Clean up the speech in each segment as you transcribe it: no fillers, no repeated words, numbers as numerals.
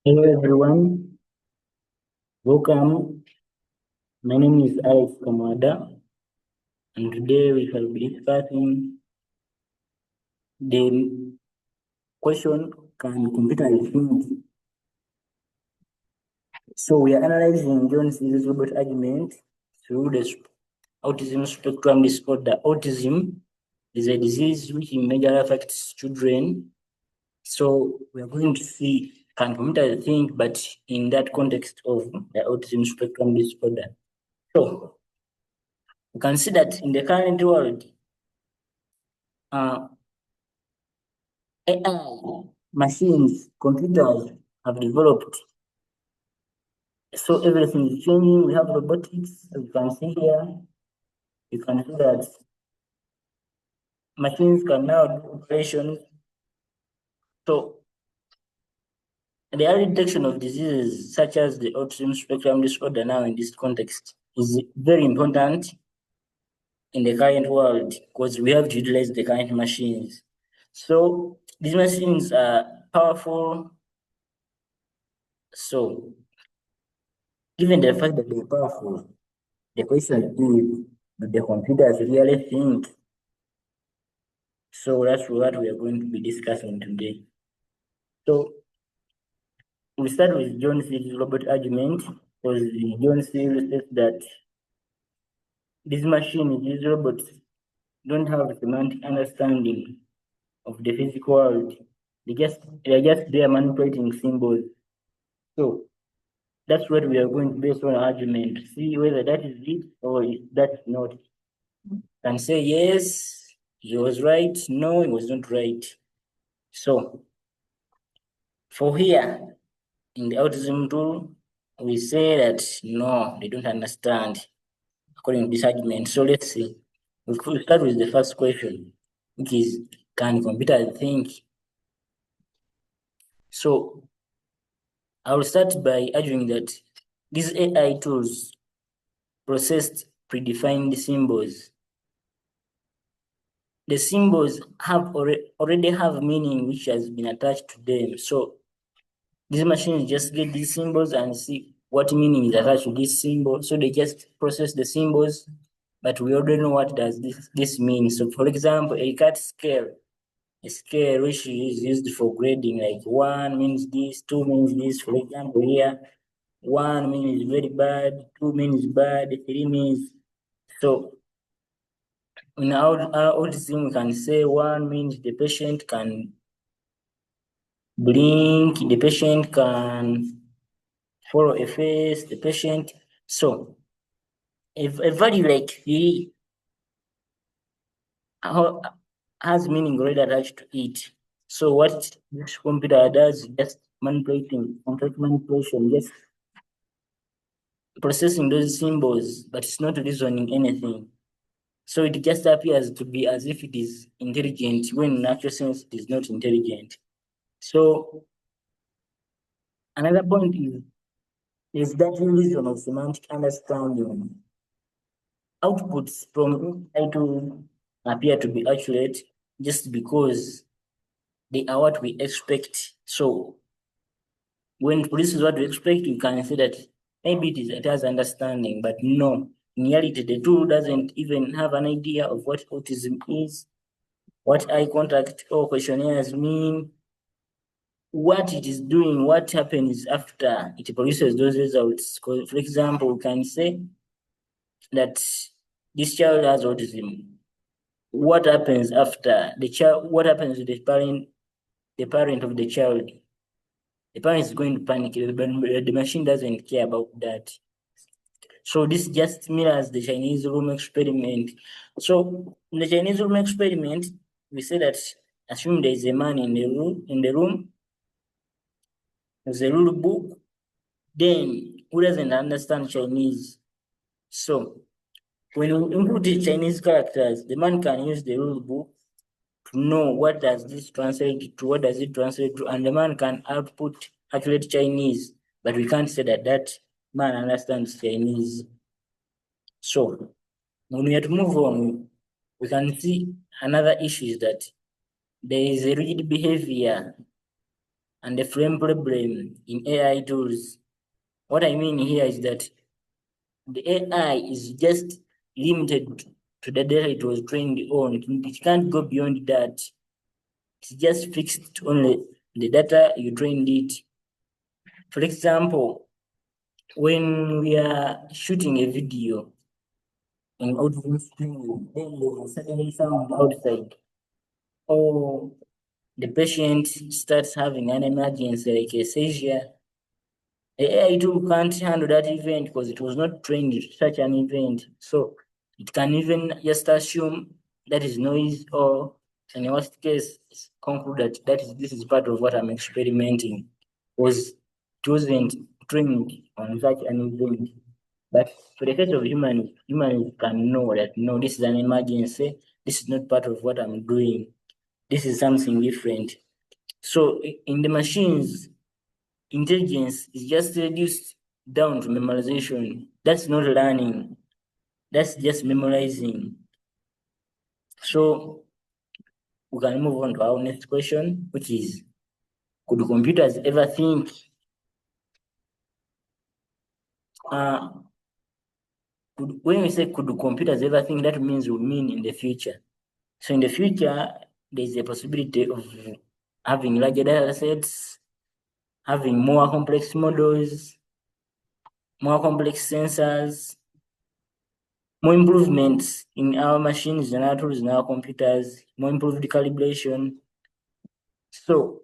Hello everyone, welcome. My name is Alex Kamada, and today we shall be discussing the question: Can computers think? So we are analyzing John Searle's robot argument through the autism spectrum disorder. Autism is a disease which majorly affects children. So we are going to see can computers think, but in that context of the autism spectrum disorder. So you can see that in the current world, AI, machines, computers have developed. So everything is changing. We have robotics. You can see here. You can see that machines can now do operations. So the early detection of diseases such as the autism spectrum disorder now in this context is very important in the current world because we have to utilize the current machines. So these machines are powerful. So given the fact that they're powerful, the question is, do the computers really think? So that's what we are going to be discussing today. So we start with John Searle's robot argument, because John Searle says that these machines, these robots, don't have semantic understanding of the physical world. They're just there manipulating symbols. So that's what we are going to base on argument. See whether that is it or if that's not. Can say yes, he was right, no, he was not right. So for here in the autism tool, we say that no, they don't understand according to this argument. So let's see. We could start with the first question, which is can computers think? So I will start by arguing that these AI tools processed predefined symbols. The symbols have already have meaning which has been attached to them. So these machines just get these symbols and see what meaning is attached to this symbol. So they just process the symbols, but we already know what does this mean. So for example, a cat scale, a scale which is used for grading, like 1 means this, 2 means this. For example, here, 1 means very bad, 2 means bad, 3 means. So in our autism, we can say 1 means the patient can blink, the patient can follow a face, the patient. So if a value like 3 has meaning already attached to it. So what this computer does is just complete manipulation, just processing those symbols, but it's not reasoning anything. So it just appears to be as if it is intelligent when in actual sense it is not intelligent. So another point is that illusion of semantic understanding. Outputs from AI to appear to be accurate just because they are what we expect. So when this is what we expect, we can say that maybe it has understanding, but no. In reality, the tool doesn't even have an idea of what autism is, what eye contact or questionnaires mean, what it is doing, what happens after it produces those results. For example, we can say that this child has autism. What happens after the child? What happens to the parent of the child? The parent is going to panic, but the machine doesn't care about that. So this just mirrors the Chinese room experiment. So in the Chinese room experiment, we say that assume there is a man in the room, there's a rule book, then who doesn't understand Chinese? So when you input the Chinese characters, the man can use the rule book to know what does this translate to, what does it translate to, and the man can output accurate Chinese, but we can't say that that man understands Chinese. So when we have to move on, we can see another issue is that there is a rigid behavior and the frame problem in AI tools. What I mean here is that the AI is just limited to the data it was trained on. It can't go beyond that. It's just fixed only the data you trained it. For example, when we are shooting a video in Autism Spectrum, then there's a certain sound outside, or the patient starts having an emergency like a seizure. The AI tool can't handle that event because it was not trained to such an event. So it can even just assume that is noise, or in the worst case, conclude that this is part of what I'm experimenting, because it wasn't trained on such an event. But for the case of humans can know that no, this is an emergency, this is not part of what I'm doing, this is something different. So in the machines, intelligence is just reduced down to memorization. That's not learning. That's just memorizing. So we can move on to our next question, which is, could computers ever think? Uh, when we say could computers ever think, that means we mean in the future. So in the future, there's a possibility of having larger data sets, having more complex models, more complex sensors, more improvements in our machines and our tools and our computers, more improved calibration. So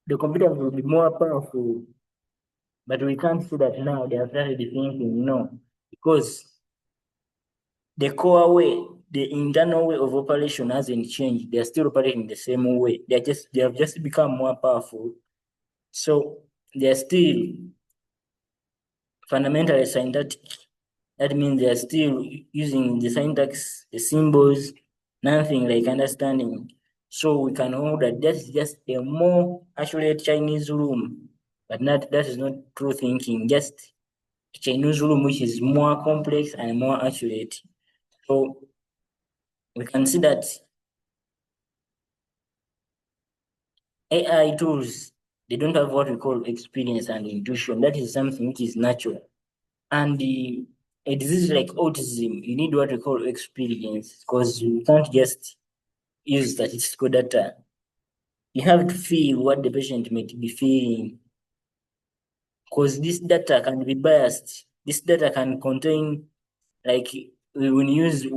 the computers will be more powerful, but we can't see that now they have started thinking, no, because the core way, the internal way of operation hasn't changed. They're still operating the same way. They have just become more powerful. So they're still fundamentally syntactic. That means they are still using the syntax, the symbols, nothing like understanding. So we can hold that that's just a more accurate Chinese room, but that is not true thinking, just a Chinese room which is more complex and more accurate. So we can see that AI tools, they don't have what we call experience and intuition. That is something which is natural. And a disease like autism, you need what we call experience, because you can't just use statistical data. You have to feel what the patient might be feeling, because this data can be biased. This data can contain, like, when you use in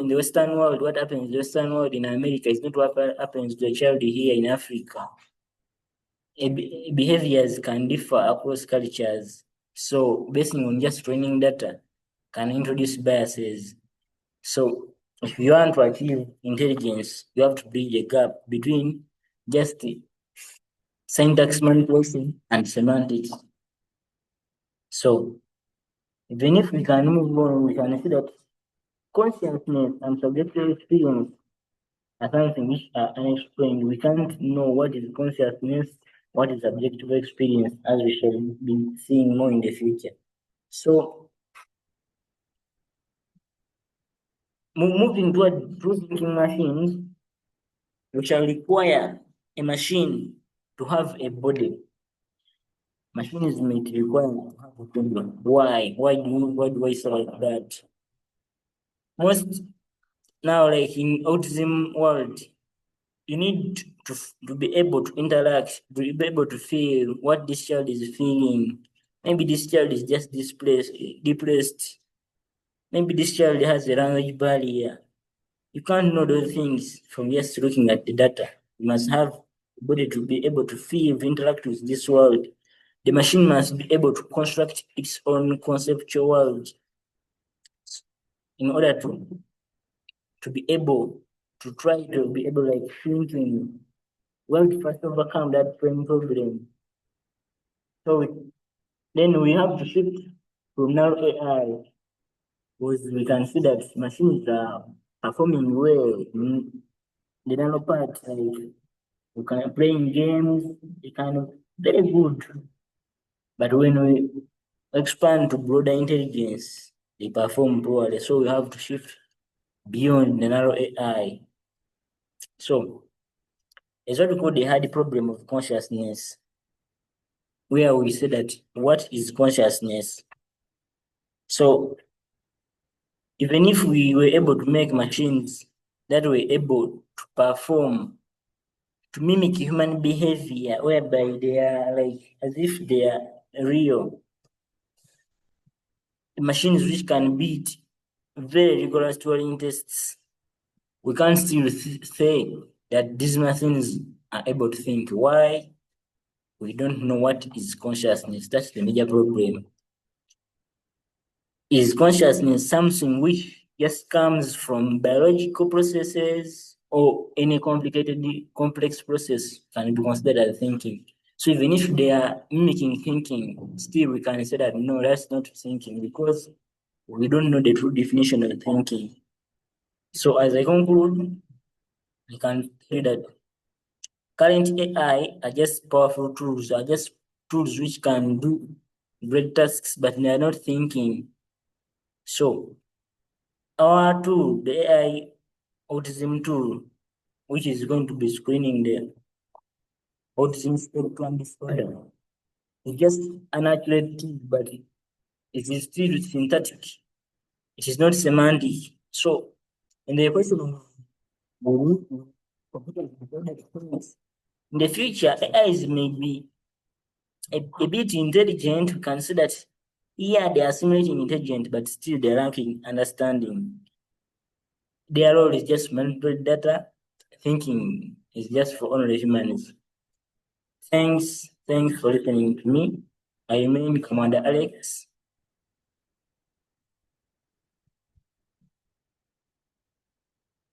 the Western world, what happens in the Western world in America is not what happens to a child here in Africa. Behaviors can differ across cultures. So based on just training data can introduce biases. So if you want to achieve intelligence, you have to bridge a gap between just syntax manipulation and semantics. So even if we can move on, we can see that consciousness and subjective experience are something which are unexplained. We can't know what is consciousness, what is subjective experience, as we shall be seeing more in the future. So moving toward true thinking machines, we shall require a machine to have a body. Machines may require to have a body. Why? Why do I say like that? Most now, like in autism world, you need to be able to interact, to be able to feel what this child is feeling. Maybe this child is just depressed. Maybe this child has a language barrier. You can't know those things from just looking at the data. You must have the body to be able to feel, to interact with this world. The machine must be able to construct its own conceptual world in order to be able to try to be able like thinking well to first overcome that frame problem. So then we have to shift from now AI, because we can see that machines are performing well in the nano part, like we can playing games, they kind of very good. But when we expand to broader intelligence, they perform poorly. So we have to shift beyond the narrow AI. So is what we call the hard problem of consciousness, where we say that what is consciousness? So even if we were able to make machines that were able to perform, to mimic human behavior, whereby they are like as if they are real, machines which can beat very rigorous Turing tests, we can't still say that these machines are able to think. Why? We don't know what is consciousness. That's the major problem. Is consciousness something which just comes from biological processes, or any complex process can be considered as thinking? So even if they are mimicking thinking, still we can say that no, that's not thinking, because we don't know the true definition of thinking. So as I conclude, I can say that current AI are just powerful tools, are just tools which can do great tasks, but they are not thinking. So our tool, the AI autism tool, which is going to be screening the autism spectrum disorder, is just an accurate tool, but it is still synthetic. It is not semantic. So in the question of in the future, AIs may be a bit intelligent. We can see that, yeah, they are simulating intelligent, but still they're lacking understanding. Their role is just manipulate data. Thinking is just for only humans. Thanks for listening to me. I remain Commander Alex.